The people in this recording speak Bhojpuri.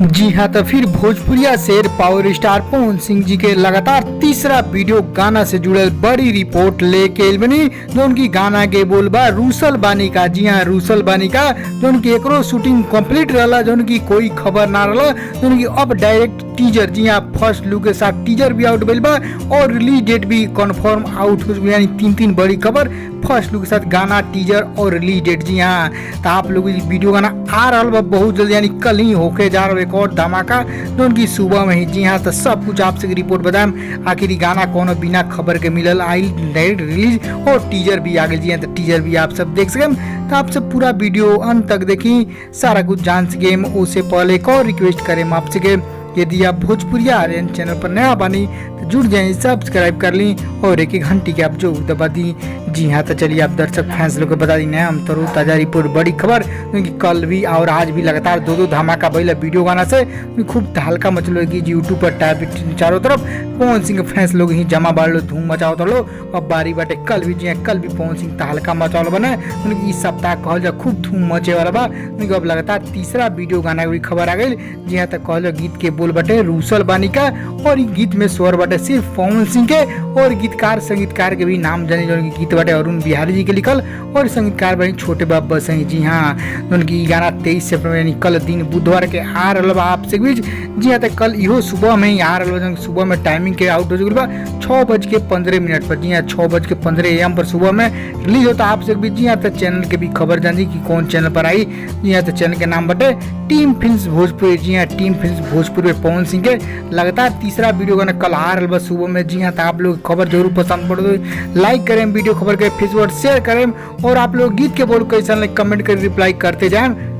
जी हाँ, तो फिर भोजपुरिया शेर पावर स्टार पवन सिंह जी के लगातार तीसरा वीडियो गाना से जुड़ल बड़ी रिपोर्ट लेके आइल बनी। जो उनकी गाना के बोल बा रूसल बानी का। जी हाँ, रूसल बानी का। जो उनकी एकरो शूटिंग कंप्लीट रहला, जो उनकी कोई खबर ना रहला, जो उनकी अब डायरेक्ट टीजर, जी हाँ, फर्स्ट लुक के साथ टीजर भी आउट भइल बा और रिलीज डेट भी कंफर्म आउट हो चुकी, यानी तीन बड़ी खबर, फर्स्ट लुक के साथ गाना, टीजर और रिलीज डेट। जी हाँ, तो आप लोग वीडियो गाना आ रहा बा बहुत जल्दी, यानी कल ही होके जा रहा है एक और धमाका, जो उनकी सुबह में ही। जी हाँ, तो सब कुछ आपसे रिपोर्ट बताएं। आखिर गाना कौन बिना खबर के मिलल आई डायरेक्ट रिलीज और टीजर भी आ गई। जी हाँ, तो टीजर भी आप सब देख सकें, तो आप सब पूरा वीडियो अंत तक देखी, सारा कुछ जान सके। उससे पहले एक और रिक्वेस्ट करें आपसे के यदि आप भोजपुरिया आर्यन चैनल पर नया बनी तो जुड़ जाए, सब्सक्राइब कर ली और एक घंटी के आप जो दबा दी। जी हाँ, तो चलिए आप दर्शक फैंस लोग को बता दी नया हम तरो ताजा रिपोर्ट, बड़ी खबर, क्योंकि कल भी और आज भी लगातार दो धमाका भइल वीडियो गाना से खूब तहलका मचलो कि यूट्यूब पर टैब चारों तरफ पवन सिंह फैंस लोग ही जमा बाड़ लो, धूम मचाओ तो लो। अब बारी बाटे कल भी। जी हाँ, कल भी पवन सिंह तहलका मचाओ बने, इस सप्ताह कहल जा खूब धूम मचे वाला बा। अब लगातार तीसरा वीडियो गाना की खबर आ गई। जी हाँ, तो कहल गीत के बोल बटे रूसल बानी का और गीत में स्वर बटे सिर्फ पवन सिंह के और गीतकार संगीतकार के भी नाम जाने, जो गीत बटे अरुण बिहारी जी के लिखल और संगीतकार बनी छोटे बाबा सिंह। जी हाँ, उनकी गाना 23 सितंबर यानी कल दिन बुधवार के आ रहा बा आपसे बीच। जी हाँ, तो कल इहो सुबह में ही आ रहा, सुबह में टाइमिंग के आउट हो चुकी बा 6:15 पर। जी हाँ, 6:15 AM पर सुबह में रिलीज होता आपसे बीच। जी हाँ, तो चैनल के भी खबर जानी कि कौन चैनल पर आई। जी हाँ, तो चैनल के नाम बटे टीम फिल्म्स भोजपुरी। जी हाँ, टीम फिल्म्स भोजपुरी में पवन सिंह के लगातार तीसरा वीडियो गाना कल आ रहा बस सुबह में। जी हाँ, तो आप लोग खबर जरूर पसंद पड़े तो लाइक करें, वीडियो खबर के फेसबुक शेयर करें और आप लोग गीत के बोल कैसा कमेंट कर रिप्लाई करते जाएं।